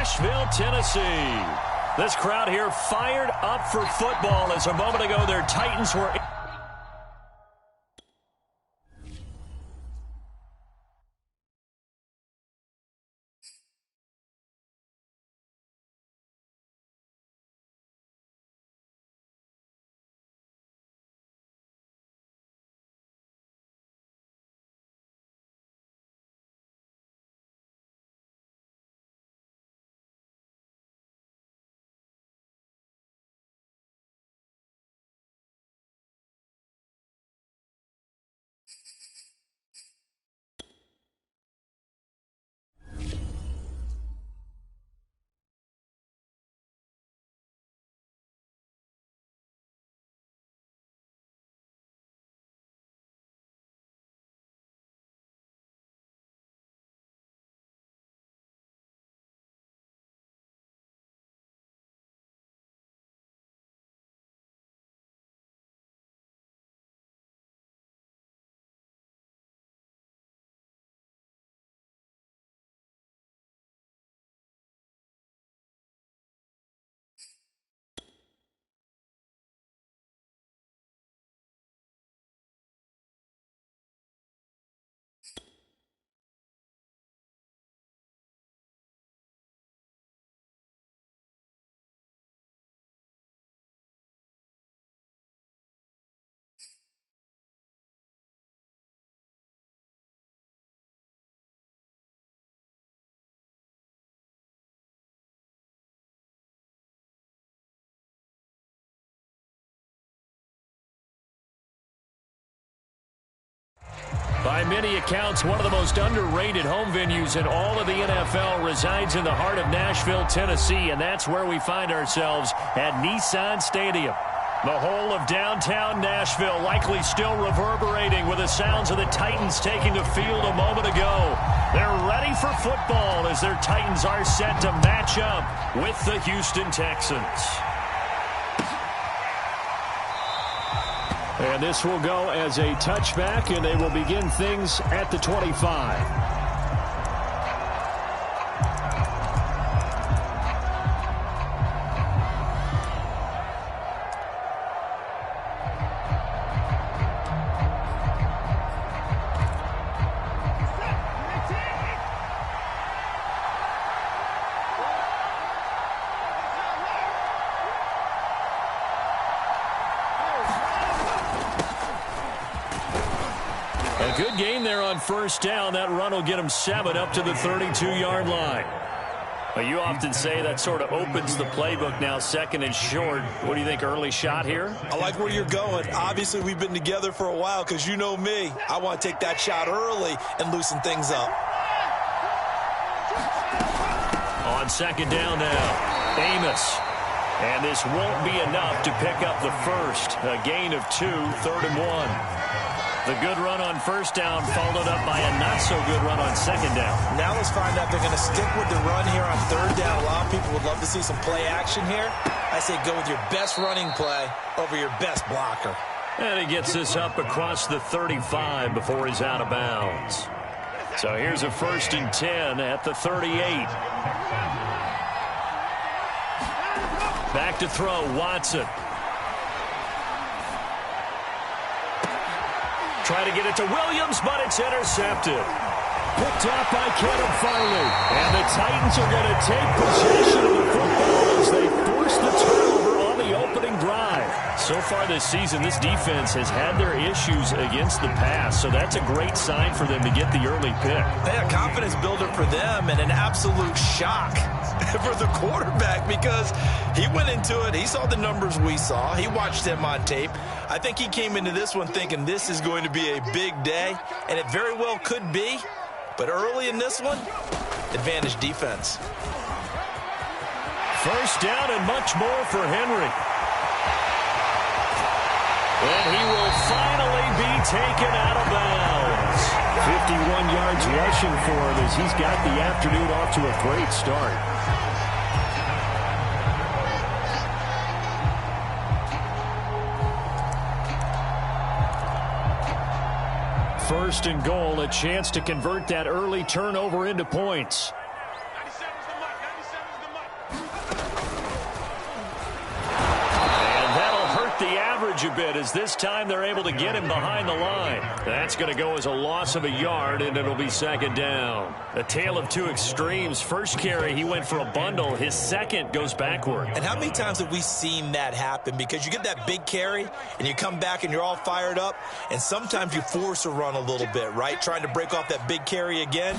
Nashville, Tennessee. This crowd here fired up for football as a moment ago their Titans were... By many accounts, one of the most underrated home venues in all of the NFL resides in the heart of Nashville, Tennessee, and that's where we find ourselves at Nissan Stadium. The whole of downtown Nashville likely still reverberating with the sounds of the Titans taking the field a moment ago. They're ready for football as their Titans are set to match up with the Houston Texans. And this will go as a touchback, and they will begin things at the 25. Good game there on first down. That run will get him 7 up to the 32-yard line. Well, you often say that sort of opens the playbook now, second and short. What do you think, early shot here? I like where you're going. Obviously, we've been together for a while because you know me. I want to take that shot early and loosen things up. On second down now, Amos. And this won't be enough to pick up the first. A gain of 2, 3rd and 1. The good run on first down followed up by a not-so-good run on second down. Now let's find out if they're going to stick with the run here on third down. A lot of people would love to see some play action here. I say go with your best running play over your best blocker. And he gets this up across the 35 before he's out of bounds. So here's a 1st and 10 at the 38. Back to throw, Watson. Try to get it to Williams, but it's intercepted. Picked off by Kevin Farley. And the Titans are going to take possession of the football as they force the turnover on the opening drive. So far this season, this defense has had their issues against the pass, so that's a great sign for them to get the early pick. A confidence builder for them and an absolute shock for the quarterback because he went into it. He saw the numbers we saw. He watched them on tape. I think he came into this one thinking this is going to be a big day, and it very well could be. But early in this one, advantage defense. First down and much more for Henry. And he will finally be taken out of bounds. 51 yards rushing for him as he's got the afternoon off to a great start. First and goal, a chance to convert that early turnover into points. leverage a bit as this time they're able to get him behind the line. That's going to go as a loss of a yard, and it'll be second down. A tale of two extremes. First carry, he went for a bundle. His second goes backward. And how many times have we seen that happen? Because you get that big carry, and you come back and you're all fired up, and sometimes you force a run a little bit, right? Trying to break off that big carry again,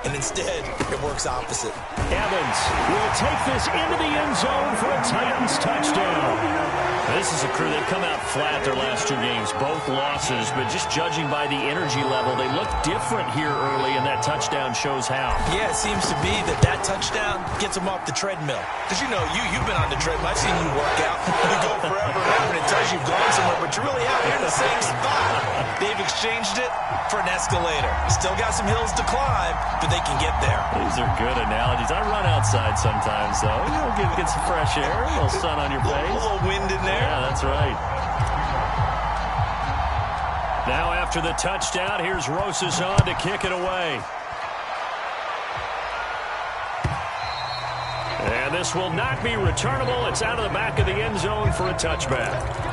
and instead it works opposite. Evans will take this into the end zone for a Titans touchdown. This is a crew that come out flat their last two games, both losses, but just judging by the energy level, they look different here early, and that touchdown shows how. Yeah, it seems to be that touchdown gets them off the treadmill. Because, you know, you've been on the treadmill. I've seen you work out. You go forever and ever, and it tells you've gone somewhere, but you're really out here in the same spot. They've exchanged it for an escalator. Still got some hills to climb, but they can get there. These are good analogies. I run outside sometimes, though. You know, get some fresh air, a little sun on your face. A little wind in there. Yeah, that's right. Now after the touchdown, here's Rosas on to kick it away. And this will not be returnable. It's out of the back of the end zone for a touchback.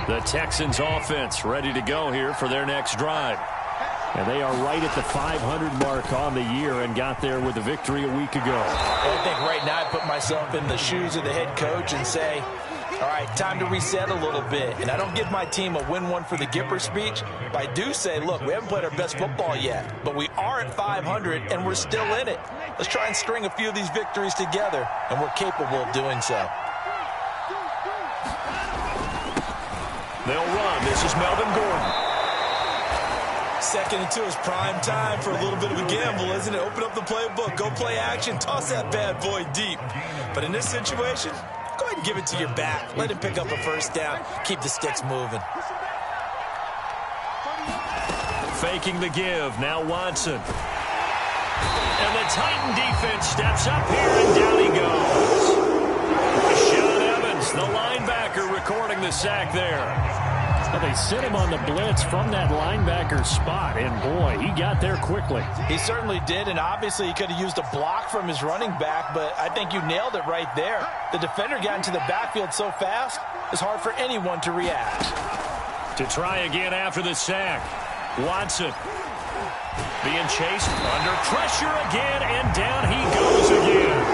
The Texans offense ready to go here for their next drive. And they are right at the 500 mark on the year and got there with a victory a week ago. I think right now I put myself in the shoes of the head coach and say, all right, time to reset a little bit. And I don't give my team a win one for the Gipper speech, but I do say, look, we haven't played our best football yet, but we are at 500 and we're still in it. Let's try and string a few of these victories together, and we're capable of doing so. They'll run. This is Melvin Gordon. Second and 2 is prime time for a little bit of a gamble, isn't it? Open up the playbook, go play action, toss that bad boy deep. But in this situation, go ahead and give it to your back. Let him pick up a first down. Keep the sticks moving. Faking the give. Now Watson. And the Titan defense steps up here, and down he goes. Rashaan Evans, the linebacker, recording the sack there. Well, they sent him on the blitz from that linebacker spot, and boy, he got there quickly. He certainly did, and obviously he could have used a block from his running back, but I think you nailed it right there. The defender got into the backfield so fast, it's hard for anyone to react. To try again after the sack, Watson being chased under pressure again, and down he goes again.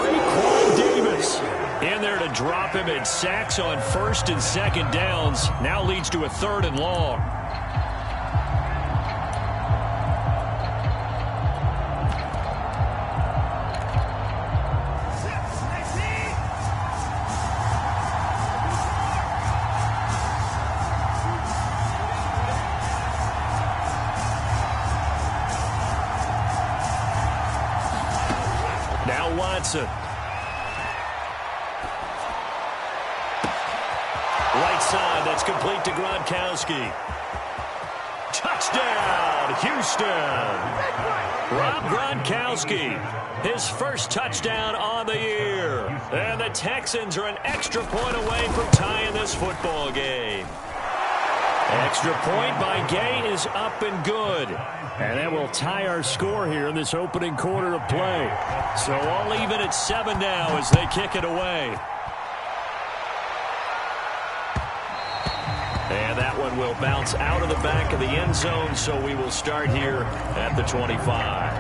Raekwon Davis in there to drop him, and sacks on first and second downs. Now leads to a third and long. Now Watson. Right side, that's complete to Gronkowski. Touchdown, Houston. Rob Gronkowski, his first touchdown on the year. And the Texans are an extra point away from tying this football game. Extra point by Gay is up and good. And that will tie our score here in this opening quarter of play. So all even at 7 now as they kick it away. And that one will bounce out of the back of the end zone, so we will start here at the 25.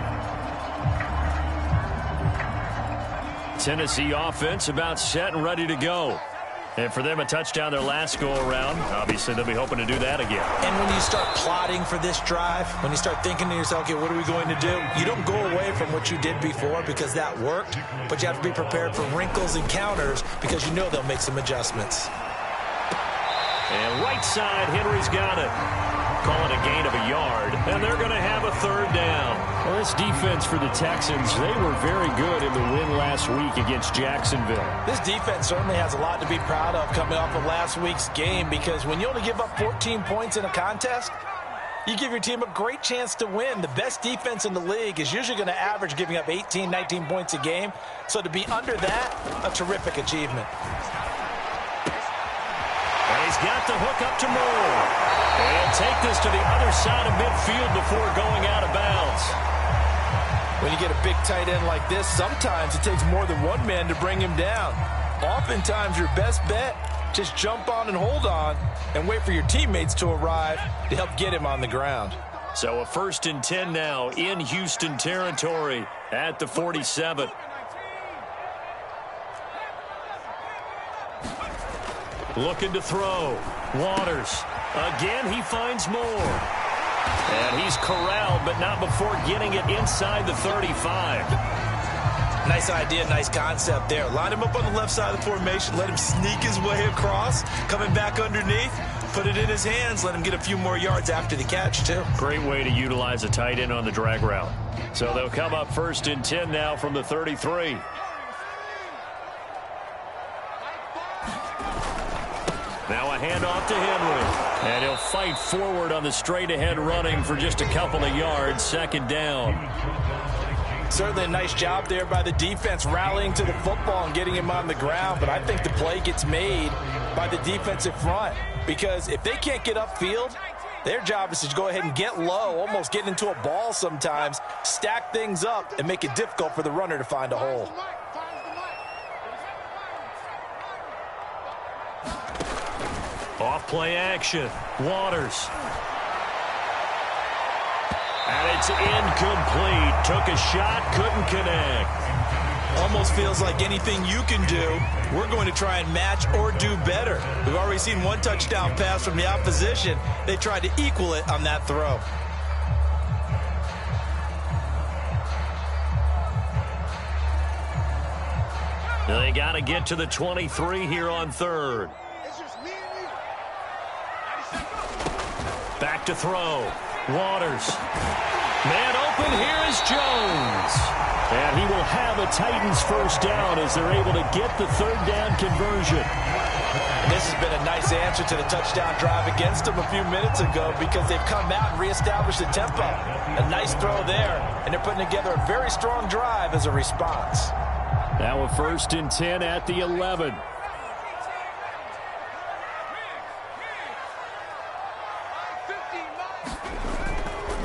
Tennessee offense about set and ready to go. And for them, a touchdown their last go-around. Obviously, they'll be hoping to do that again. And when you start plotting for this drive, when you start thinking to yourself, okay, what are we going to do? You don't go away from what you did before because that worked, but you have to be prepared for wrinkles and counters because you know they'll make some adjustments. And right side, Henry's got it. Call it a gain of a yard, and they're going to have a third down. Well, this defense for the Texans, they were very good in the win last week against Jacksonville. This defense certainly has a lot to be proud of coming off of last week's game because when you only give up 14 points in a contest, you give your team a great chance to win. The best defense in the league is usually going to average giving up 18, 19 points a game. So to be under that, a terrific achievement. And he's He's got the hook up to Moore. And take this to the other side of midfield before going out of bounds. When you get a big tight end like this, sometimes it takes more than one man to bring him down. Oftentimes, your best bet, just jump on and hold on and wait for your teammates to arrive to help get him on the ground. So a 1st and 10 now in Houston territory at the 47. Looking to throw. Waters. Again, he finds Moore. And he's corralled, but not before getting it inside the 35. Nice idea, nice concept there. Line him up on the left side of the formation. Let him sneak his way across. Coming back underneath. Put it in his hands. Let him get a few more yards after the catch, too. Great way to utilize a tight end on the drag route. So they'll come up 1st and 10 now from the 33. Now a handoff to Henry. And he'll fight forward on the straight-ahead running for just a couple of yards. 2nd down. Certainly a nice job there by the defense rallying to the football and getting him on the ground. But I think the play gets made by the defensive front. Because if they can't get upfield, their job is to go ahead and get low, almost get into a ball sometimes, stack things up, and make it difficult for the runner to find a hole. Off play action. Waters. And it's incomplete. Took a shot, couldn't connect. Almost feels like anything you can do, we're going to try and match or do better. We've already seen one touchdown pass from the opposition. They tried to equal it on that throw. They got to get to the 23 here on 3rd. Back to throw. Waters. Man open, here is Jones. And he will have a Titans 1st down as they're able to get the 3rd down conversion. This has been a nice answer to the touchdown drive against them a few minutes ago because they've come out and reestablished the tempo. A nice throw there, and they're putting together a very strong drive as a response. Now a 1st and 10 at the 11.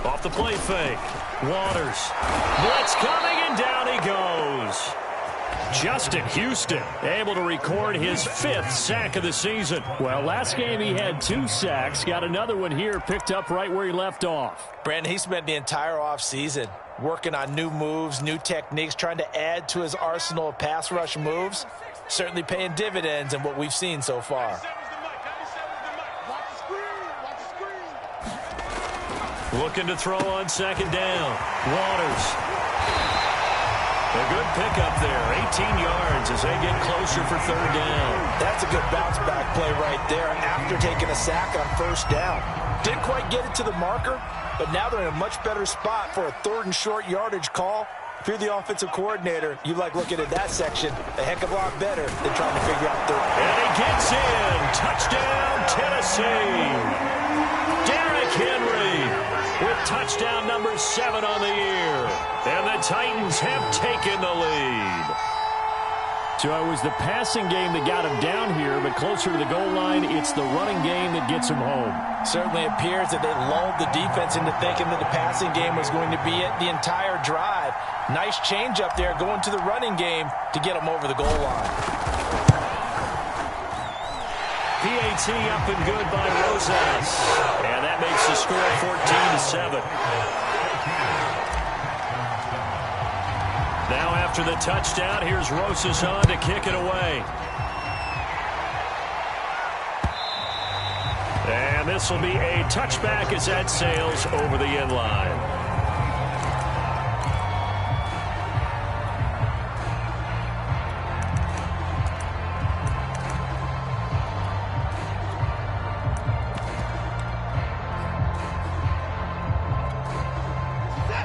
Off the play fake. Waters. Blitz coming, and down he goes. Justin Houston able to record his 5th sack of the season. Well, last game he had 2 sacks. Got another one here, picked up right where he left off. Brandon, he spent the entire offseason working on new moves, new techniques, trying to add to his arsenal of pass rush moves. Certainly paying dividends in what we've seen so far. Looking to throw on 2nd down. Waters. A good pickup there. 18 yards as they get closer for 3rd down. That's a good bounce-back play right there after taking a sack on 1st down. Didn't quite get it to the marker, but now they're in a much better spot for a 3rd and short yardage call. If you're the offensive coordinator, you like looking at that section a heck of a lot better than trying to figure out 3rd. And he gets in. Touchdown, Tennessee. Derrick Henry with touchdown number 7 on the year. And the Titans have taken the lead. So it was the passing game that got him down here, but closer to the goal line, it's the running game that gets him home. Certainly appears that they lulled the defense into thinking that the passing game was going to be it the entire drive. Nice change up there going to the running game to get them over the goal line. PAT up and good by Rosas. And that makes the score 14-7. Now after the touchdown, here's Rosas on to kick it away. And this will be a touchback as that sails over the end line.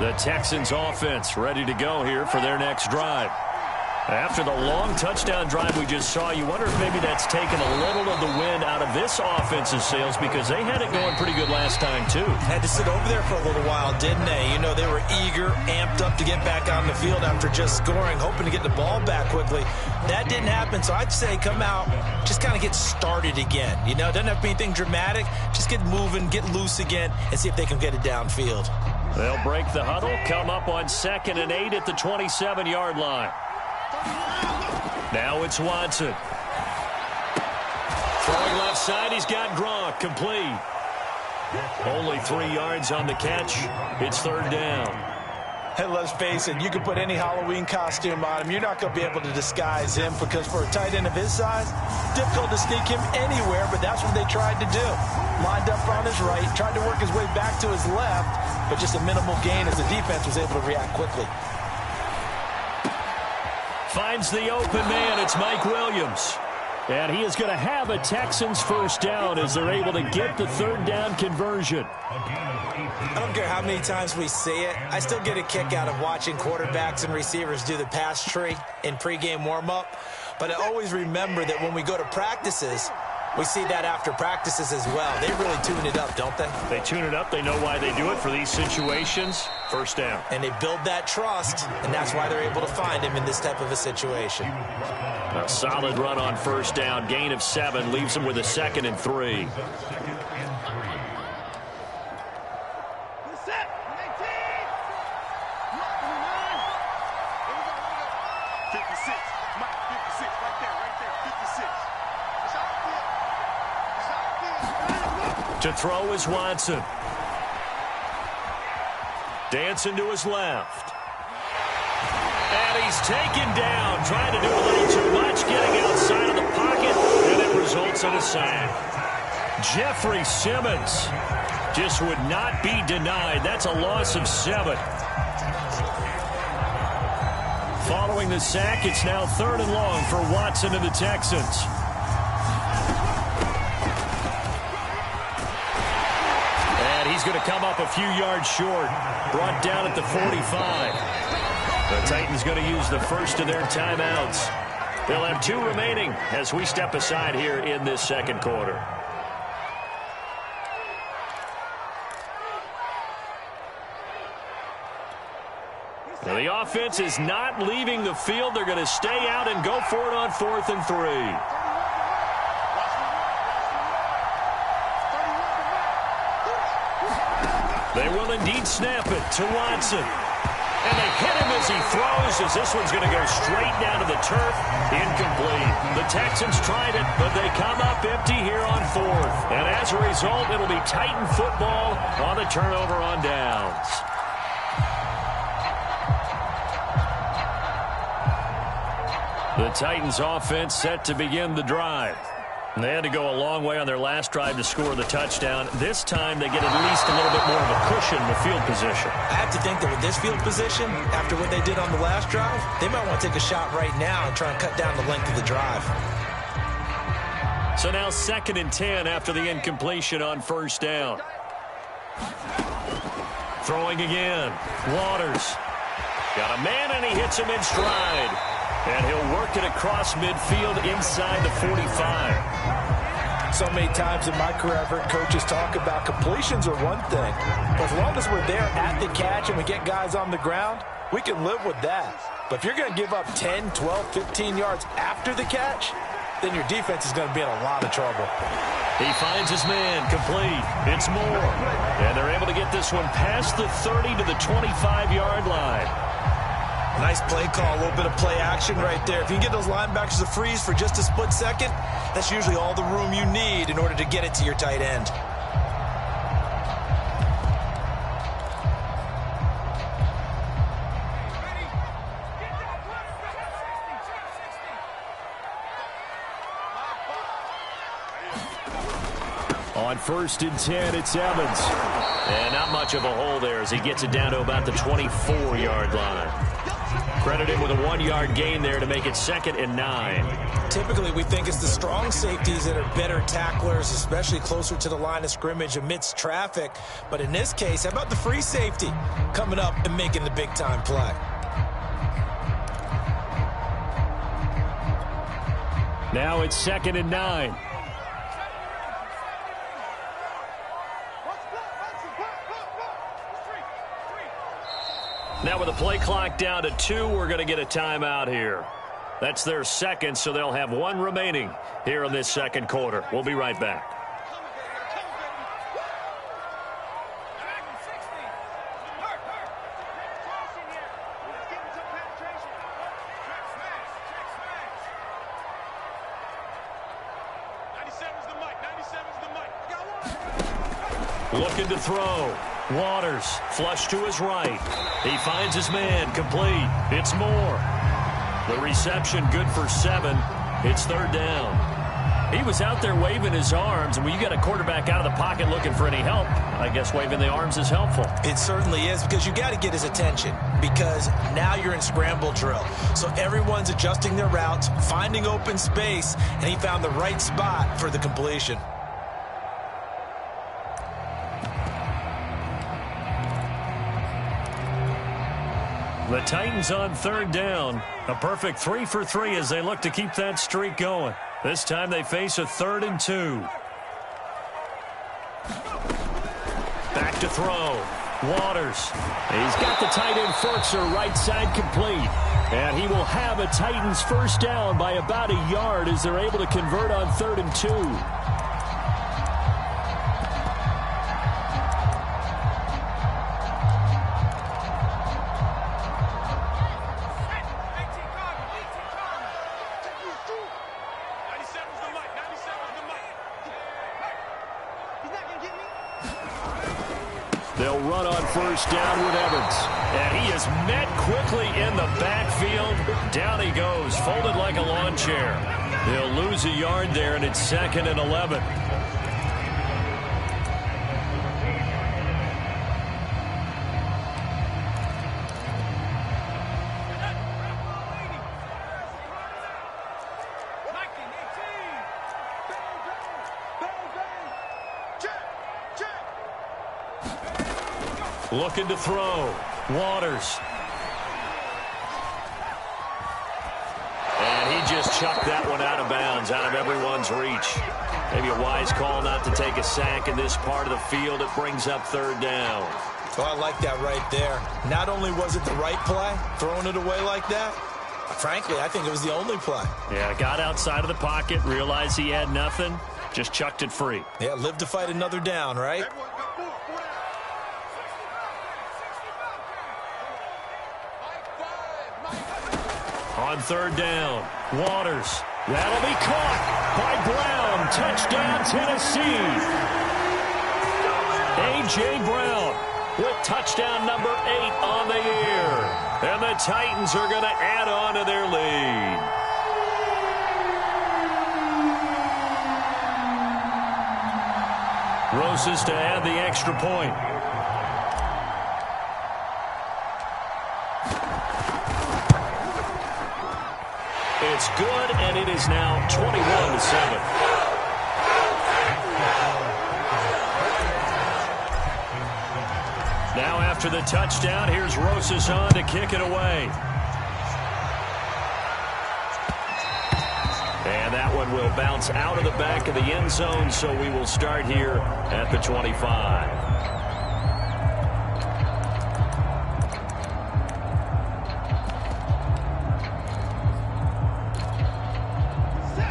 The Texans offense ready to go here for their next drive. After the long touchdown drive we just saw, you wonder if maybe that's taken a little of the wind out of this offense's sails, because they had it going pretty good last time, too. Had to sit over there for a little while, didn't they? You know, they were eager, amped up to get back on the field after just scoring, hoping to get the ball back quickly. That didn't happen, so I'd say come out, just kind of get started again. You know, it doesn't have to be anything dramatic. Just get moving, get loose again, and see if they can get it downfield. They'll break the huddle, come up on 2nd and 8 at the 27-yard line. Now it's Watson. Throwing left side, he's got Gronk, complete. Only 3 yards on the catch. It's 3rd down. And let's face it, you can put any Halloween costume on him. You're not going to be able to disguise him, because for a tight end of his size, difficult to sneak him anywhere, but that's what they tried to do. Lined up on his right, tried to work his way back to his left, but just a minimal gain as the defense was able to react quickly. Finds the open man. It's Mike Williams. And he is going to have a Texans first down as they're able to get the 3rd down conversion. I don't care how many times we see it. I still get a kick out of watching quarterbacks and receivers do the pass tree in pregame warm-up. But I always remember that when we go to practices, we see that after practices as well. They really tune it up, don't they? They tune it up. They know why they do it for these situations. First down. And they build that trust, and that's why they're able to find him in this type of a situation. A solid run on 1st down. Gain of 7 leaves him with a 2nd and 3. To throw is Watson. Dancing to his left. And he's taken down, trying to do a little too much, getting outside of the pocket, and it results in a sack. Jeffrey Simmons just would not be denied. That's a loss of 7. Following the sack, it's now 3rd and long for Watson and the Texans. He's going to come up a few yards short. Brought down at the 45. The Titans going to use the first of their timeouts. They'll have 2 remaining as we step aside here in this 2nd quarter. Now the offense is not leaving the field. They're going to stay out and go for it on 4th and 3. They will indeed snap it to Watson. And they hit him as he throws, as this one's going to go straight down to the turf. Incomplete. The Texans tried it, but they come up empty here on 4th. And as a result, it'll be Titan football on the turnover on downs. The Titans offense set to begin the drive. And they had to go a long way on their last drive to score the touchdown. This time they get at least a little bit more of a cushion in the field position. I have to think that with this field position, after what they did on the last drive, they might want to take a shot right now and try and cut down the length of the drive. So now 2nd and 10 after the incompletion on 1st down. Throwing again. Waters. Got a man and he hits him in stride. And he'll work it across midfield inside the 45. So many times in my career I've heard coaches talk about completions are one thing. But as long as we're there at the catch and we get guys on the ground, we can live with that. But if you're going to give up 10, 12, 15 yards after the catch, then your defense is going to be in a lot of trouble. He finds his man, complete. It's Moore. And they're able to get this one past the 30 to the 25-yard line. Nice play call, a little bit of play action right there. If you can get those linebackers to freeze for just a split second, that's usually all the room you need in order to get it to your tight end. On 1st and 10, it's Evans. And not much of a hole there as he gets it down to about the 24-yard line. Credit him with a 1-yard gain there to make it 2nd and 9. Typically, we think it's the strong safeties that are better tacklers, especially closer to the line of scrimmage amidst traffic. But in this case, how about the free safety coming up and making the big-time play? Now it's 2nd and 9. Now with the play clock down to 2, we're going to get a timeout here. That's their second, so they'll have 1 remaining here in this second quarter. We'll be right back. Looking to throw. Waters, flush to his right. He finds his man, complete. It's Moore. The reception good for 7. It's 3rd down. He was out there waving his arms, and when you got a quarterback out of the pocket looking for any help, I guess waving the arms is helpful. It certainly is, because you got to get his attention, because now you're in scramble drill. So everyone's adjusting their routes, finding open space, and he found the right spot for the completion. The Titans on 3rd down. A perfect 3 for 3 as they look to keep that streak going. This time they face a 3rd and 2. Back to throw. Waters. He's got the tight end Ferkser right side complete. And he will have a Titans first down by about a yard as they're able to convert on 3rd and 2. They'll run on first down with Evans. And he is met quickly in the backfield. Down he goes, folded like a lawn chair. They'll lose a yard there, and it's 2nd and 11. Looking to throw. Waters. And he just chucked that one out of bounds, out of everyone's reach. Maybe a wise call not to take a sack in this part of the field. It brings up 3rd down. Well, I like that right there. Not only was it the right play, throwing it away like that, frankly, I think it was the only play. Yeah, got outside of the pocket, realized he had nothing, just chucked it free. Yeah, live to fight another down, right? On 3rd down, Waters. That'll be caught by Brown. Touchdown, Tennessee. A.J. Brown with touchdown number 8 on the year. And the Titans are going to add on to their lead. Roses to add the extra point. It's good, and it is now 21-7. Now after the touchdown, here's Rosas on to kick it away. And that one will bounce out of the back of the end zone, so we will start here at the 25.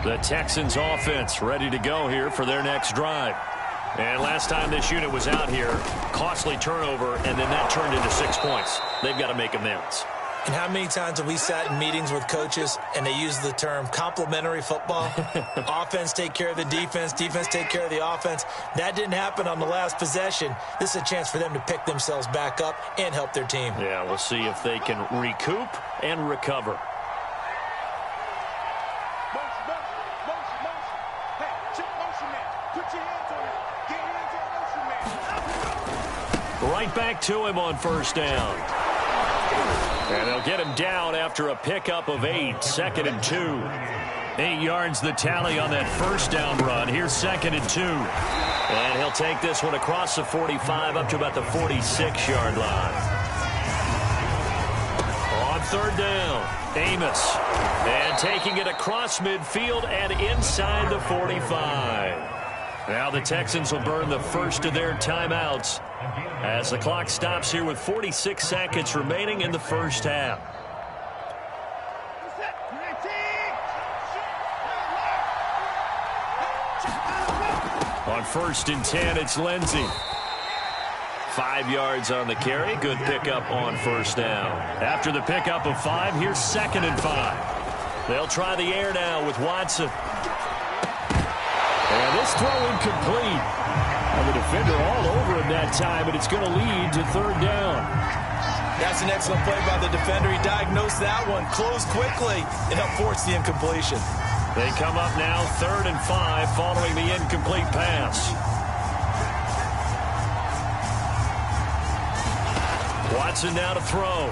The Texans offense ready to go here for their next drive. And last time this unit was out here, costly turnover, and then that turned into 6 points. They've got to make amends. And how many times have we sat in meetings with coaches and they use the term complementary football? Offense take care of the defense, defense take care of the offense. That didn't happen on the last possession. This is a chance for them to pick themselves back up and help their team. Yeah, we'll see if they can recoup and recover. Right back to him on first down. And they'll get him down after a pickup of 8, 2nd and 2. 8 yards the tally on that first down run. Here's 2nd and 2. And he'll take this one across the 45 up to about the 46-yard line. On third down. Amos. And taking it across midfield and inside the 45. Now the Texans will burn the first of their timeouts as the clock stops here with 46 seconds remaining in the first half. On 1st and 10, it's Lindsey. 5 yards on the carry. Good pickup on first down. After the pickup of 5, here's 2nd and 5. They'll try the air now with Watson. And this throw incomplete. And the defender all over him that time, but it's going to lead to 3rd down. That's an excellent play by the defender. He diagnosed that one, closed quickly, and helped force the incompletion. They come up now 3rd and 5 following the incomplete pass. Watson now to throw.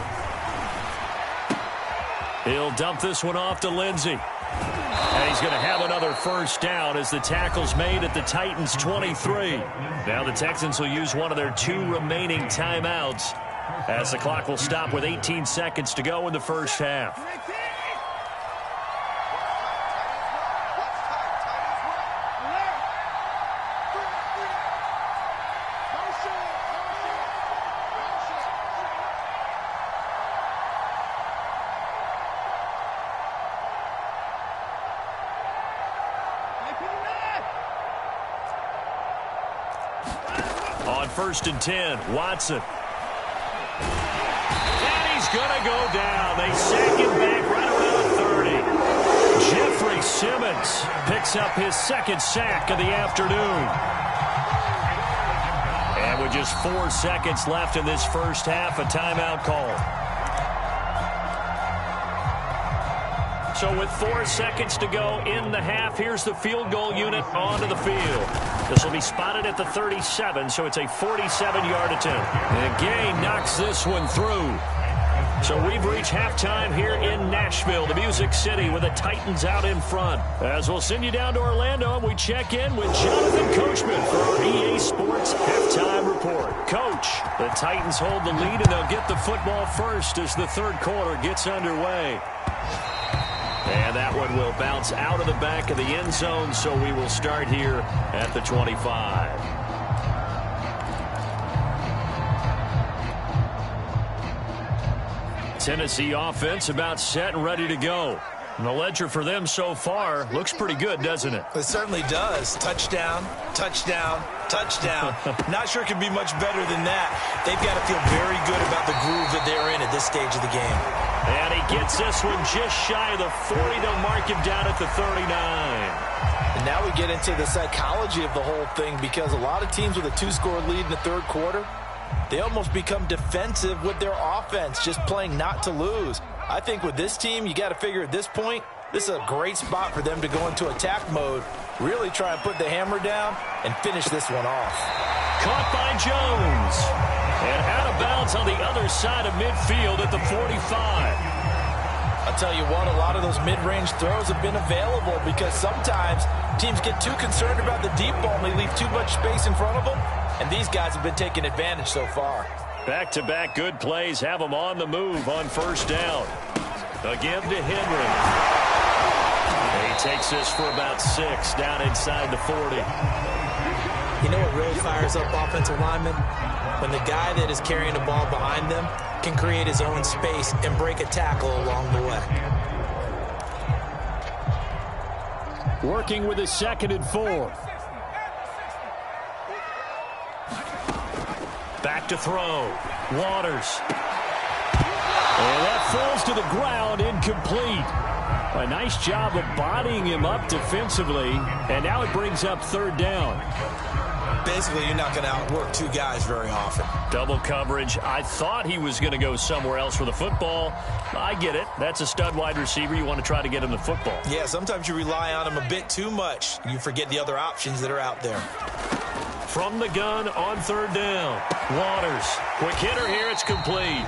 He'll dump this one off to Lindsey. And he's going to have another first down as the tackle's made at the Titans' 23. Now the Texans will use one of their 2 remaining timeouts as the clock will stop with 18 seconds to go in the first half. On 1st and 10, Watson. And he's going to go down. They sack him back right around 30. Jeffrey Simmons picks up his 2nd sack of the afternoon. And with just 4 seconds left in this first half, a timeout call. So with 4 seconds to go in the half, here's the field goal unit onto the field. This will be spotted at the 37, so it's a 47-yard attempt. And Gay knocks this one through. So we've reached halftime here in Nashville, the Music City, with the Titans out in front. As we'll send you down to Orlando, and we check in with Jonathan Coachman for our EA Sports Halftime Report. Coach, the Titans hold the lead, and they'll get the football first as the 3rd quarter gets underway. And that one will bounce out of the back of the end zone, so we will start here at the 25. Tennessee offense about set and ready to go. And the ledger for them so far looks pretty good, doesn't it? It certainly does. Touchdown, touchdown, touchdown. Not sure it can be much better than that. They've got to feel very good about the groove that they're in at this stage of the game. And he gets this one just shy of the 40. They'll mark him down at the 39. And now we get into the psychology of the whole thing, because a lot of teams with a 2-score lead in the 3rd quarter, they almost become defensive with their offense, just playing not to lose. I think with this team, you got to figure at this point, this is a great spot for them to go into attack mode, really try and put the hammer down and finish this one off. Caught by Jones. And out of bounds on the other side of midfield at the 45. I'll tell you what, a lot of those mid-range throws have been available because sometimes teams get too concerned about the deep ball and they leave too much space in front of them, and these guys have been taking advantage so far. Back-to-back good plays have them on the move on first down. A give to Henry. He takes this for about 6 down inside the 40. You know what really fires up offensive linemen? When the guy that is carrying the ball behind them can create his own space and break a tackle along the way. Working with his 2nd and 4. Back to throw. Waters. And that falls to the ground, incomplete. A nice job of bodying him up defensively, and now it brings up 3rd down. Basically, you're not going to outwork 2 guys very often. Double coverage. I thought he was going to go somewhere else with the football. I get it. That's a stud wide receiver. You want to try to get him the football. Yeah, sometimes you rely on him a bit too much. You forget the other options that are out there. From the gun on 3rd down. Waters. Quick hitter here. It's complete.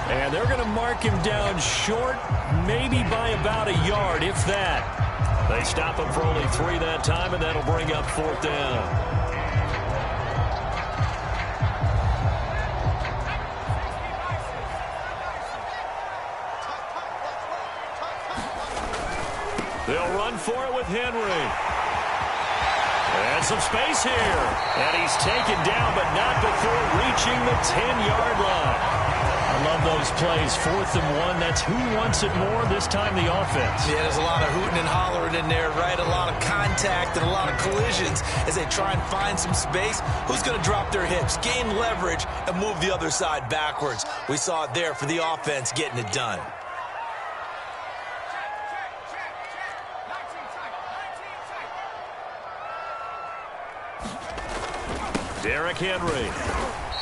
And they're going to mark him down short, maybe by about a yard, if that. They stop him for only 3 that time, and that'll bring up 4th down. They'll run for it with Henry. And some space here. And he's taken down, but not before reaching the 10-yard line. I love those plays. 4th and 1. That's who wants it more, this time the offense. Yeah, there's a lot of hooting and hollering in there, right? A lot of contact and a lot of collisions as they try and find some space. Who's going to drop their hips, gain leverage, and move the other side backwards? We saw it there for the offense getting it done. Derrick Henry.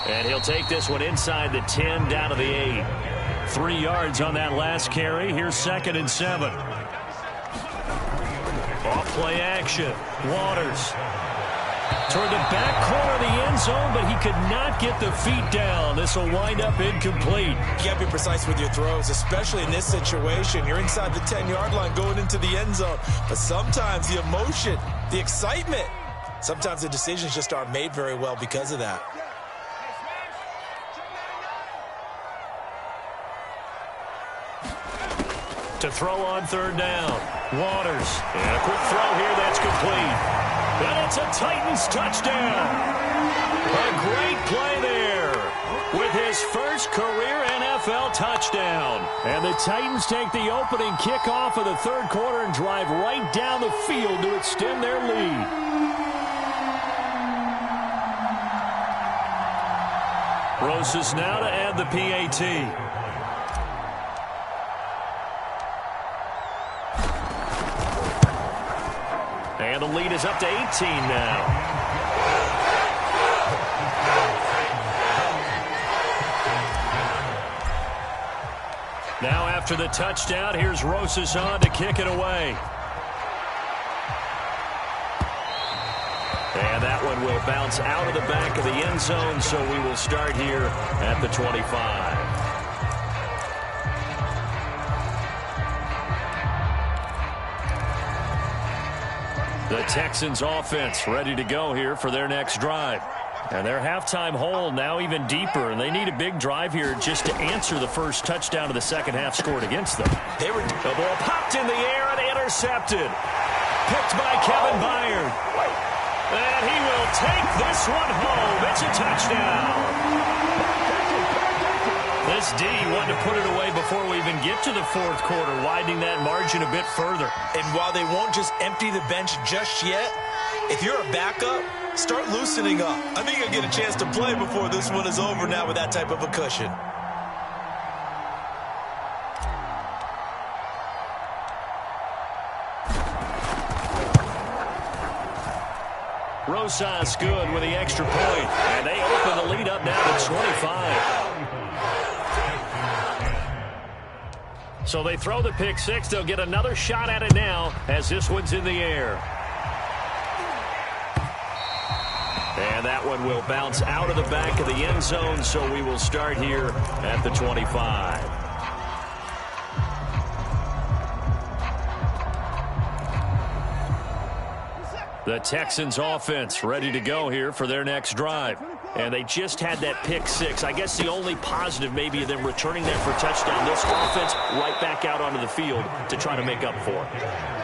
And he'll take this one inside the 10, down to the 8. 3 yards on that last carry. Here's 2nd and 7. Off play action. Waters. Toward the back corner of the end zone, but he could not get the feet down. This will wind up incomplete. You got to be precise with your throws, especially in this situation. You're inside the 10-yard line going into the end zone. But sometimes the emotion, the excitement, sometimes the decisions just aren't made very well because of that. To throw on 3rd down. Waters. And a quick throw here that's complete. And it's a Titans touchdown. A great play there with his first career NFL touchdown. And the Titans take the opening kickoff of the 3rd quarter and drive right down the field to extend their lead. Rosas now to add the PAT. And the lead is up to 18 now. Now after the touchdown, here's Rosas on to kick it away. And that one will bounce out of the back of the end zone, so we will start here at the 25. The Texans offense ready to go here for their next drive. And their halftime hole now even deeper, and they need a big drive here just to answer the first touchdown of the second half scored against them. The ball popped in the air and intercepted. Picked by Kevin Byard. And he will take this one home. It's a touchdown. This D wanted to put it away before we even get to the 4th quarter, widening that margin a bit further. And while they won't just empty the bench just yet, if you're a backup, start loosening up. I think you'll get a chance to play before this one is over now with that type of a cushion. Rosas good with the extra point. And they open the lead up now to 25. So they throw the pick 6. They'll get another shot at it now as this one's in the air. And that one will bounce out of the back of the end zone, so we will start here at the 25. The Texans offense ready to go here for their next drive. And they just had that pick 6. I guess the only positive maybe of them returning that for a touchdown. This offense right back out onto the field to try to make up for it.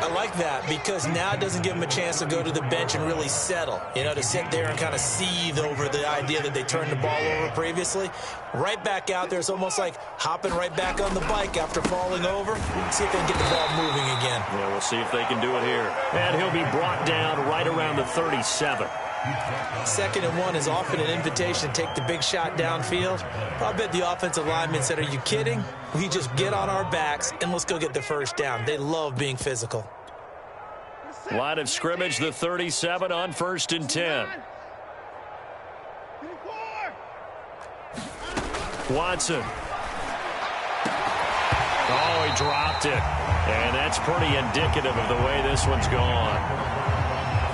I like that because now it doesn't give them a chance to go to the bench and really settle. You know, to sit there and kind of seethe over the idea that they turned the ball over previously. Right back out there. It's almost like hopping right back on the bike after falling over. See if they can get the ball moving again. Yeah, we'll see if they can do it here. And he'll be brought down right around the 37. 2nd and 1 is often an invitation to take the big shot downfield. I bet the offensive lineman said, are you kidding? We just get on our backs and let's go get the first down. They love being physical. Line of scrimmage, the 37 on 1st and 10. Watson. Oh, he dropped it. And that's pretty indicative of the way this one's gone.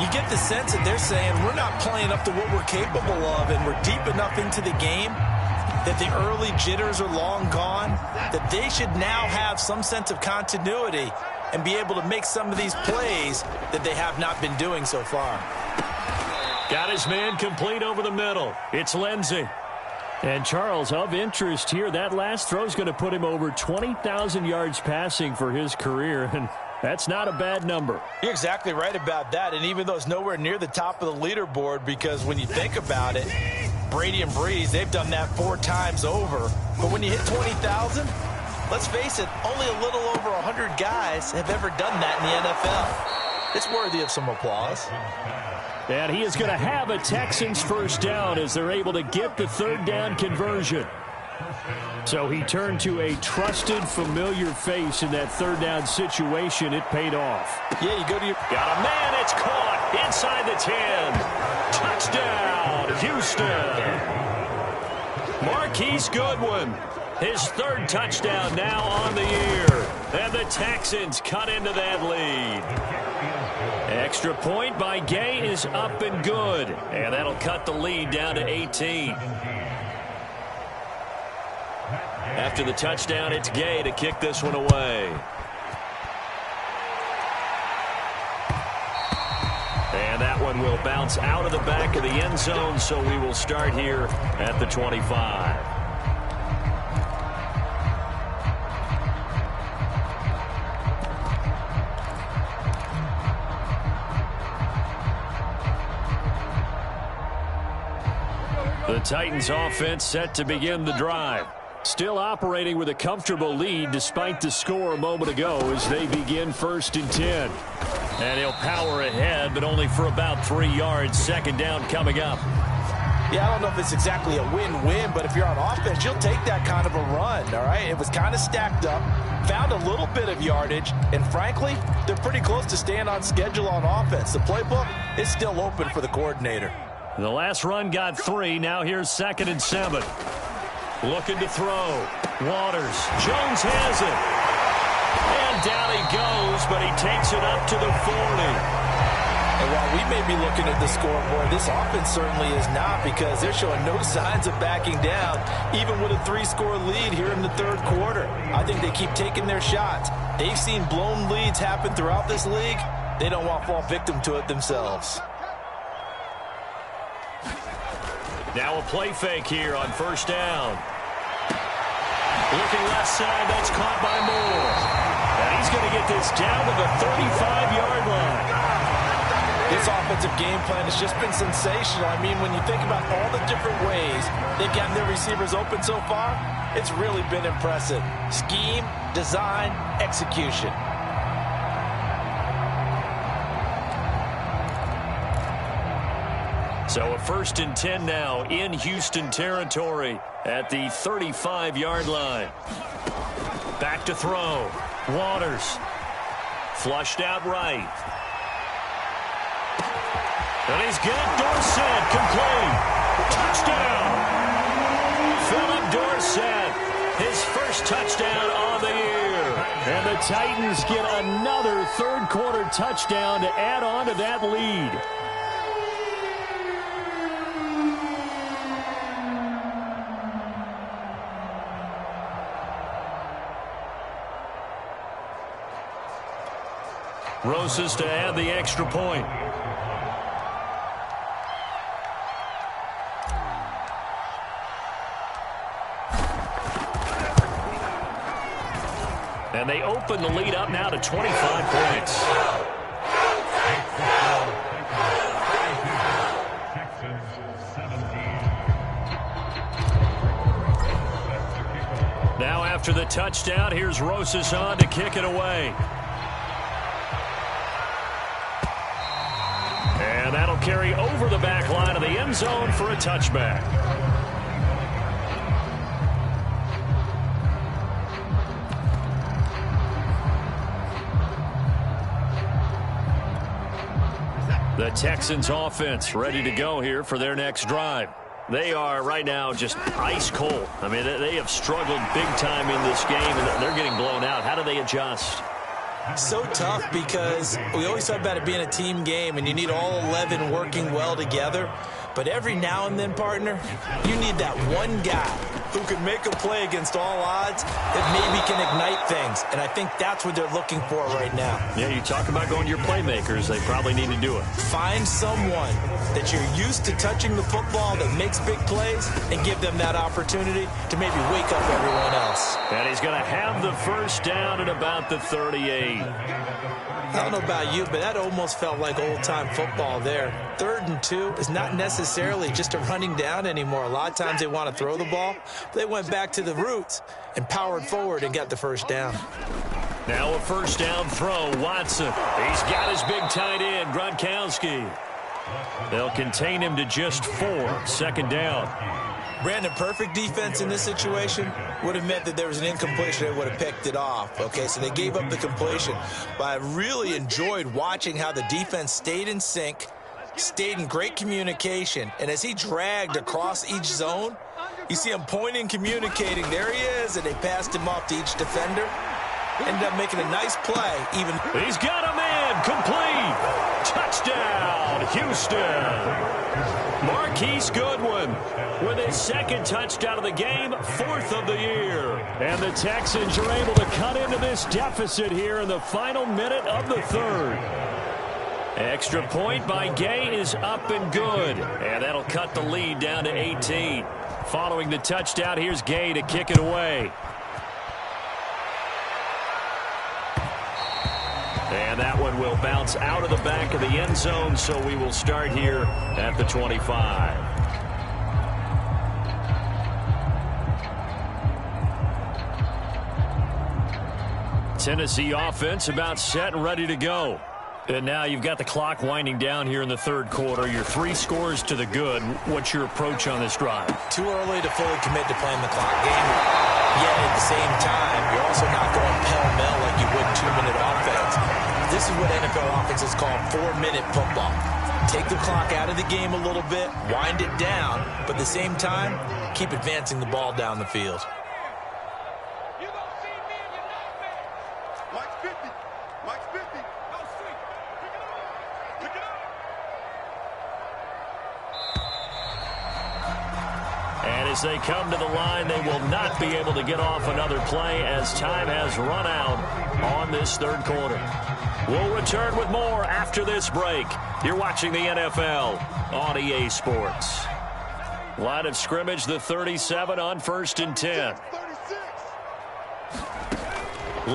You get the sense that they're saying we're not playing up to what we're capable of, and we're deep enough into the game that the early jitters are long gone, that they should now have some sense of continuity and be able to make some of these plays that they have not been doing so far. Got his man complete over the middle. It's Lindsey. And Charles, of interest here, that last throw is going to put him over 20,000 yards passing for his career. And That's not a bad number. You're exactly right about that, and even though it's nowhere near the top of the leaderboard, because when you think about it, Brady and Breeze, they've done that 4 times over. But when you hit 20,000, let's face it, only a little over 100 guys have ever done that in the NFL. It's worthy of some applause. And he is going to have a Texans first down as they're able to get the third down conversion. So he turned to a trusted, familiar face in that third down situation. It paid off. Yeah, you go to your... Got a man. It's caught inside the 10. Touchdown, Houston. Marquise Goodwin, his third touchdown now on the year. And the Texans cut into that lead. Extra point by Gay is up and good. And that'll cut the lead down to 18. After the touchdown, it's Gay to kick this one away. And that one will bounce out of the back of the end zone, so we will start here at the 25. The Titans offense set to begin the drive. Still operating with a comfortable lead despite the score a moment ago as they begin 1st and 10. And he'll power ahead, but only for about 3 yards. Second down coming up. Yeah, I don't know if it's exactly a win-win, but if you're on offense, you'll take that kind of a run, all right? It was kind of stacked up, found a little bit of yardage, and frankly, they're pretty close to staying on schedule on offense. The playbook is still open for the coordinator. The last run got 3. Now here's 2nd and 7. Looking to throw. Waters. Jones has it. And down he goes, but he takes it up to the 40. And while we may be looking at the scoreboard, this offense certainly is not, because they're showing no signs of backing down, even with a 3-score lead here in the third quarter. I think they keep taking their shots. They've seen blown leads happen throughout this league. They don't want to fall victim to it themselves. Now a play fake here on 1st down. Looking left side, that's caught by Moore. And he's going to get this down to the 35-yard line. This offensive game plan has just been sensational. I mean, when you think about all the different ways they've gotten their receivers open so far, it's really been impressive. Scheme, design, execution. So a 1st and 10 now in Houston territory at the 35-yard line. Back to throw. Waters. Flushed out right. And he's got Dorsett complete. Touchdown. Philip Dorsett, his first touchdown on the year. And the Titans get another third-quarter touchdown to add on to that lead. Rosas to add the extra point. And they open the lead up now to 25 points. Now after the touchdown, here's Rosas on to kick it away. And that'll carry over the back line of the end zone for a touchback. The Texans offense ready to go here for their next drive. They are right now just ice cold. I mean, they have struggled big time in this game, and they're getting blown out. How do they adjust? So tough, because we always talk about it being a team game and you need all 11 working well together. But every now and then, partner, you need that one guy who can make a play against all odds that maybe can ignite things. And I think that's what they're looking for right now. Yeah, you talk about going to your playmakers. They probably need to do it. Find someone that you're used to touching the football that makes big plays and give them that opportunity to maybe wake up everyone else. And he's going to have the first down at about the 38. I don't know about you, but that almost felt like old-time football there. 3rd and 2 is not necessarily just a running down anymore. A lot of times they want to throw the ball. They went back to the roots and powered forward and got the first down. Now a first down throw. Watson. He's got his big tight end, Gronkowski. They'll contain him to just 4. 2nd down. Brandon, perfect defense in this situation would have meant that there was an incompletion. They would have picked it off. Okay, so they gave up the completion. But I really enjoyed watching how the defense stayed in sync, stayed in great communication. And as he dragged across each zone, you see him pointing, communicating. There he is, and they passed him off to each defender. Ended up making a nice play. He's got a man complete. Touchdown, Houston. Marquise Goodwin with his 2nd touchdown of the game, 4th of the year. And the Texans are able to cut into this deficit here in the final minute of the 3rd. Extra point by Gay is up and good. And that'll cut the lead down to 18. Following the touchdown, here's Gay to kick it away. And that one will bounce out of the back of the end zone, so we will start here at the 25. Tennessee offense about set and ready to go. And now you've got the clock winding down here in the 3rd quarter. Your 3 scores to the good. What's your approach on this drive? Too early to fully commit to playing the clock game. Yet at the same time, you're also not going pell-mell like you would 2-minute offense. This is what NFL offenses call 4-minute football. Take the clock out of the game a little bit, wind it down, but at the same time, keep advancing the ball down the field. As they come to the line, they will not be able to get off another play as time has run out on this 3rd quarter. We'll return with more after this break. You're watching the NFL on EA Sports. Line of scrimmage, the 37 on 1st and 10.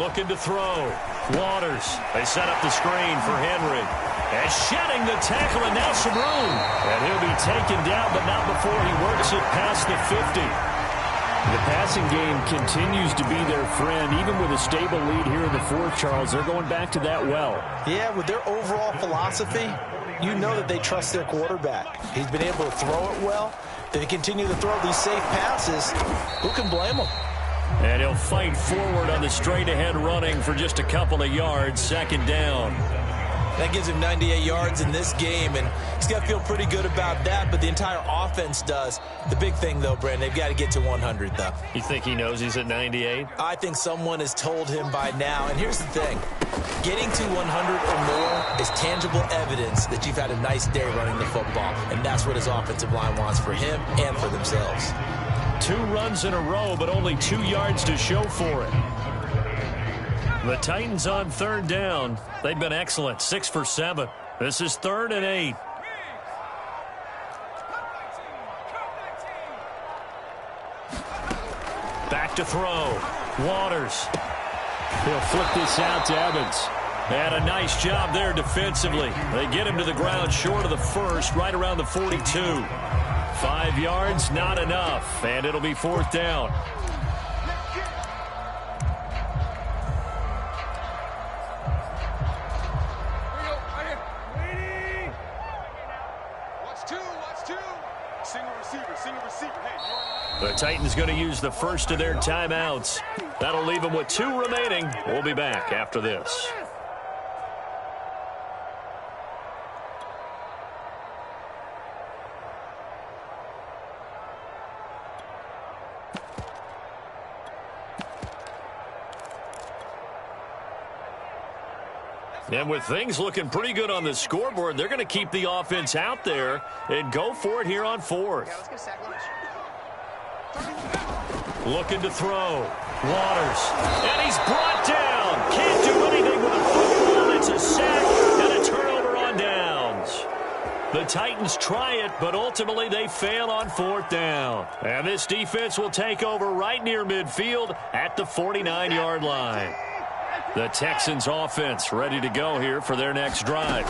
Looking to throw. Waters. They set up the screen for Henry. And shedding the tackle, and now some room. And he'll be taken down, but not before he works it past the 50. The passing game continues to be their friend. Even with a stable lead here in the 4th, Charles, they're going back to that well. Yeah, with their overall philosophy, you know that they trust their quarterback. He's been able to throw it well. If they continue to throw these safe passes, who can blame them? And he'll fight forward on the straight-ahead running for just a couple of yards. 2nd down. That gives him 98 yards in this game, and he's got to feel pretty good about that, but the entire offense does. The big thing, though, Brandon, they've got to get to 100, though. You think he knows he's at 98? I think someone has told him by now, and here's the thing. Getting to 100 or more is tangible evidence that you've had a nice day running the football, and that's what his offensive line wants for him and for themselves. 2 runs in a row, but only 2 yards to show for it. The Titans on 3rd down. They've been excellent, 6 for 7. This is 3rd and 8. Back to throw. Waters. He'll flip this out to Evans. And a nice job there defensively. They get him to the ground short of the 1st, right around the 42. 5 yards, not enough. And it'll be 4th down. The Titans going to use the first of their timeouts. That'll leave them with 2 remaining. We'll be back after this. And with things looking pretty good on the scoreboard, they're going to keep the offense out there and go for it here on 4th. Looking to throw. Waters. And he's brought down. Can't do anything with a football. It's a sack and a turnover on downs. The Titans try it, but ultimately they fail on 4th down. And this defense will take over right near midfield at the 49-yard line. The Texans offense ready to go here for their next drive.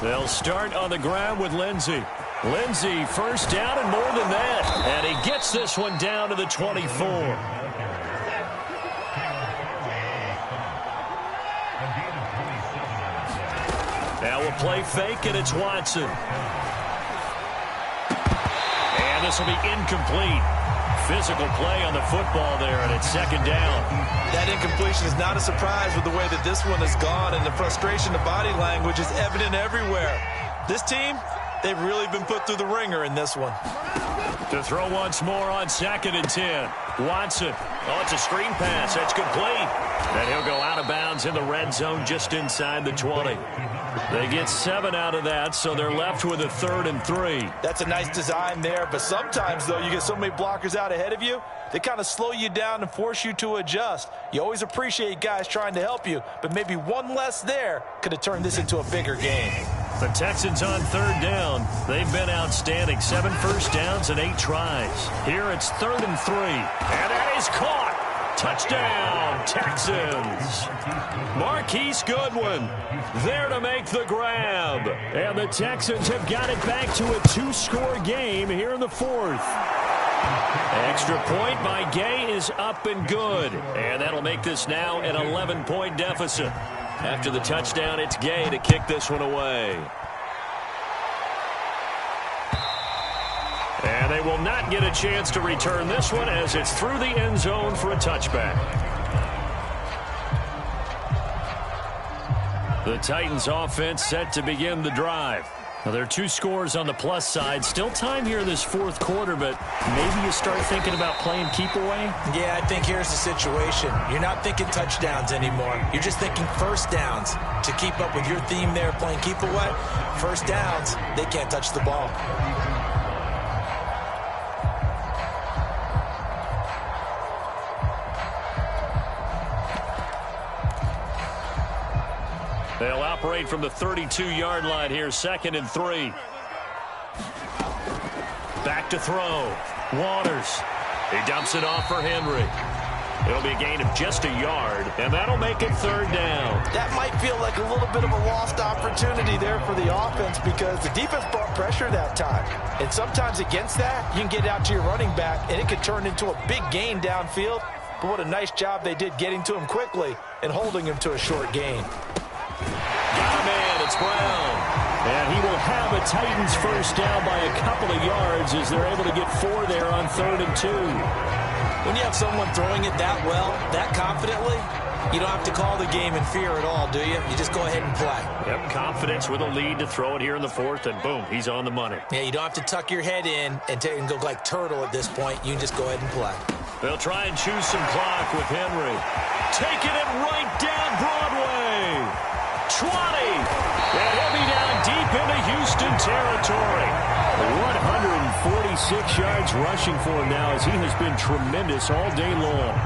They'll start on the ground with Lindsey. Lindsey, first down and more than that. And he gets this one down to the 24. Now we'll play fake, and it's Watson. And this will be incomplete. Physical play on the football there, and it's 2nd down. That incompletion is not a surprise with the way that this one has gone, and the frustration, the body language is evident everywhere. This team, they've really been put through the ringer in this one. To throw once more on 2nd and 10. Watson. Oh, it's a screen pass. That's complete. And he'll go out of bounds in the red zone just inside the 20. They get 7 out of that, so they're left with a 3rd and 3. That's a nice design there, but sometimes, though, you get so many blockers out ahead of you, they kind of slow you down and force you to adjust. You always appreciate guys trying to help you, but maybe one less there could have turned this into a bigger game. The Texans on 3rd down. They've been outstanding. 7 first downs and 8 tries. Here it's 3rd and 3. And that is caught. Touchdown, Texans. Marquise Goodwin there to make the grab. And the Texans have got it back to a 2-score game here in the 4th. Extra point by Gay is up and good. And that'll make this now an 11-point deficit. After the touchdown, it's Gay to kick this one away. And they will not get a chance to return this one as it's through the end zone for a touchback. The Titans offense set to begin the drive. Now, there are 2 scores on the plus side. Still time here in this 4th quarter, but maybe you start thinking about playing keep away? Yeah, I think here's the situation. You're not thinking touchdowns anymore. You're just thinking first downs. To keep up with your theme there, playing keep away, first downs, they can't touch the ball. They'll operate from the 32-yard line here, 2nd and 3. Back to throw. Waters. He dumps it off for Henry. It'll be a gain of just a yard, and that'll make it 3rd down. That might feel like a little bit of a lost opportunity there for the offense because the defense brought pressure that time. And sometimes against that, you can get out to your running back, and it could turn into a big gain downfield. But what a nice job they did getting to him quickly and holding him to a short gain. Got a man, it's Brown. And he will have a Titans first down by a couple of yards as they're able to get 4 there on 3rd and 2. When you have someone throwing it that well, that confidently, you don't have to call the game in fear at all, do you? You just go ahead and play. Yep, confidence with a lead to throw it here in the 4th, and boom, he's on the money. Yeah, you don't have to tuck your head in and go like turtle at this point. You can just go ahead and play. They'll try and choose some clock with Henry. Taking it right down Broadway. 20. And he'll be down deep into Houston territory. 146 yards rushing for him now as he has been tremendous all day long.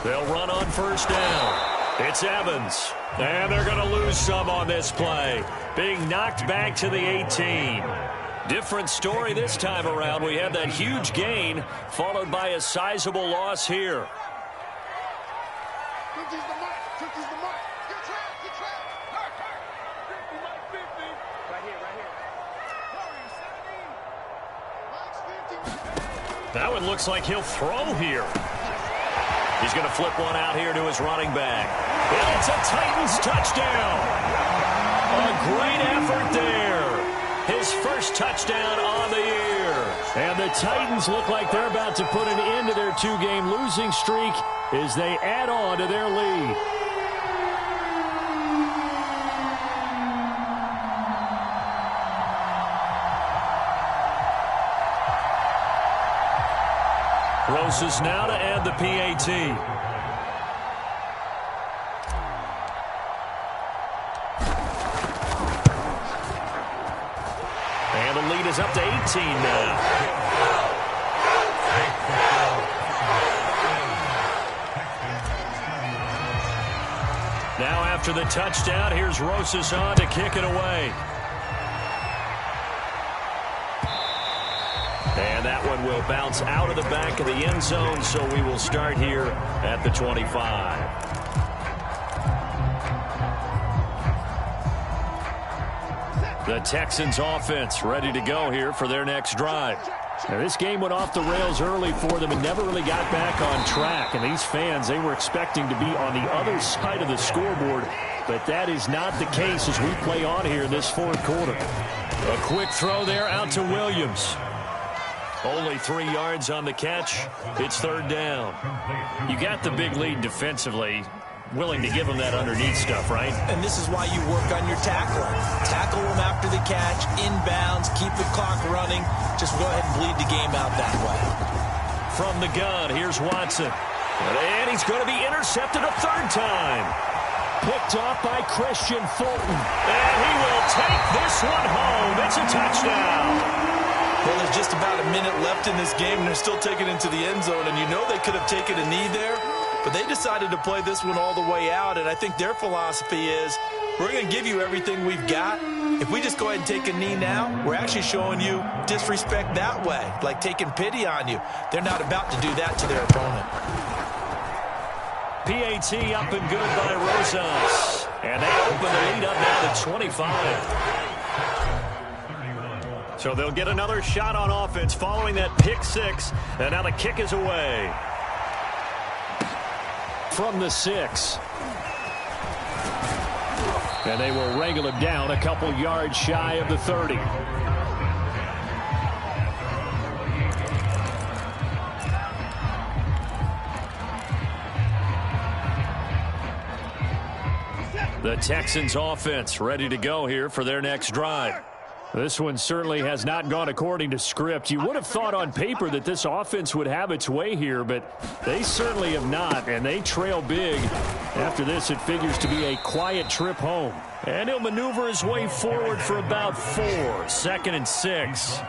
They'll run on first down. It's Evans. And they're going to lose some on this play. Being knocked back to the 18. Different story this time around. We have that huge gain followed by a sizable loss here. Right here. Now it looks like he'll throw here. He's going to flip one out here to his running back. And it's a Titans touchdown. A great effort there. His first touchdown on the year. And the Titans look like they're about to put an end to their 2-game losing streak as they add on to their lead. Closes now to add the PAT. And the lead is up to 18 now. Now after the touchdown, here's Rosas on to kick it away. And that one will bounce out of the back of the end zone, so we will start here at the 25. The Texans offense ready to go here for their next drive. Now, this game went off the rails early for them and never really got back on track. And these fans, they were expecting to be on the other side of the scoreboard. But that is not the case as we play on here in this fourth quarter. A quick throw there out to Williams. Only 3 yards on the catch. It's third down. You got the big lead defensively. Willing to give them that underneath stuff, right? And this is why you work on your tackling. Tackle them after the catch, inbounds, keep the clock running. Just go ahead and bleed the game out that way. From the gun, here's Watson. And he's going to be intercepted a third time. Picked off by Christian Fulton. And he will take this one home. It's a touchdown. Well, there's just about a minute left in this game, and they're still taking it into the end zone. And you know they could have taken a knee there, but they decided to play this one all the way out. And I think their philosophy is, we're going to give you everything we've got. If we just go ahead and take a knee now, we're actually showing you disrespect that way, like taking pity on you. They're not about to do that to their opponent. PAT up and good by Rosas. And they open the lead up now to 25. So they'll get another shot on offense following that pick six. And now the kick is away. From the 6. And they will wrangle him down a couple yards shy of the 30. The Texans offense ready to go here for their next drive. This one certainly has not gone according to script. You would have thought on paper that this offense would have its way here, but they certainly have not, and they trail big. After this, it figures to be a quiet trip home. And he'll maneuver his way forward for about 4. 2nd and 6.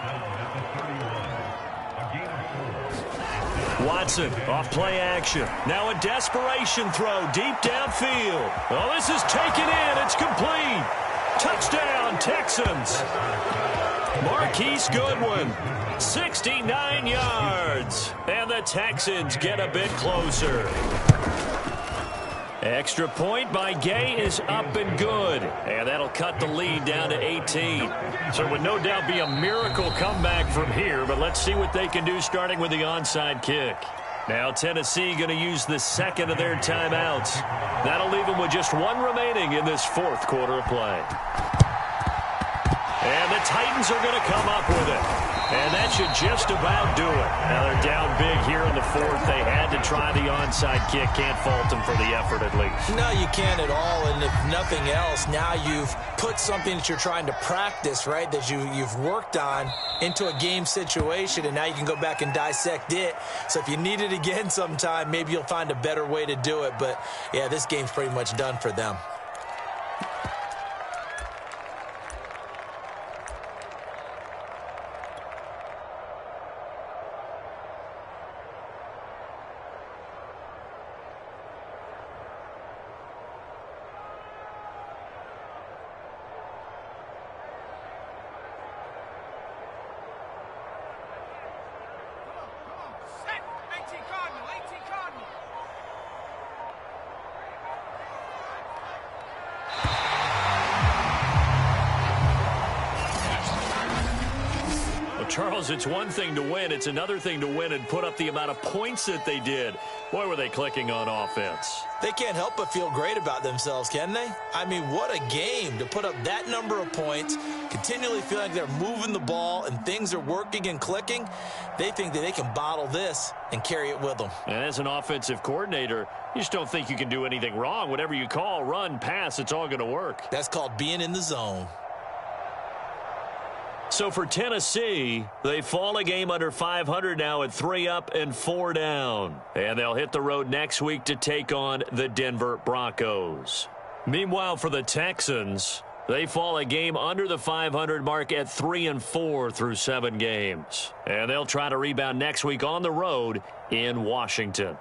Watson off play action. Now a desperation throw deep downfield. Oh, this is taken in. It's complete. Touchdown, Texans. Marquise Goodwin, 69 yards. And the Texans get a bit closer. Extra point by Gay is up and good. And that'll cut the lead down to 18. So it would no doubt be a miracle comeback from here, but let's see what they can do starting with the onside kick. Now Tennessee going to use the second of their timeouts. That'll leave them with just 1 remaining in this fourth quarter of play. And the Titans are going to come up with it. And that should just about do it. Now they're down big here in the fourth. They had to try the onside kick. Can't fault them for the effort at least. No, you can't at all. And if nothing else, now you've put something that you're trying to practice, right, that you've worked on into a game situation, and now you can go back and dissect it. So if you need it again sometime, maybe you'll find a better way to do it. But, yeah, this game's pretty much done for them. Charles, it's one thing to win. It's another thing to win and put up the amount of points that they did. Boy, were they clicking on offense. They can't help but feel great about themselves, can they? I mean, what a game to put up that number of points, continually feel like they're moving the ball and things are working and clicking. They think that they can bottle this and carry it with them. And as an offensive coordinator, you just don't think you can do anything wrong. Whatever you call, run, pass, it's all going to work. That's called being in the zone. So for Tennessee, they fall a game under 500 now at 3 up and 4 down. And they'll hit the road next week to take on the Denver Broncos. Meanwhile, for the Texans, they fall a game under the 500 mark at 3 and 4 through 7 games. And they'll try to rebound next week on the road in Washington.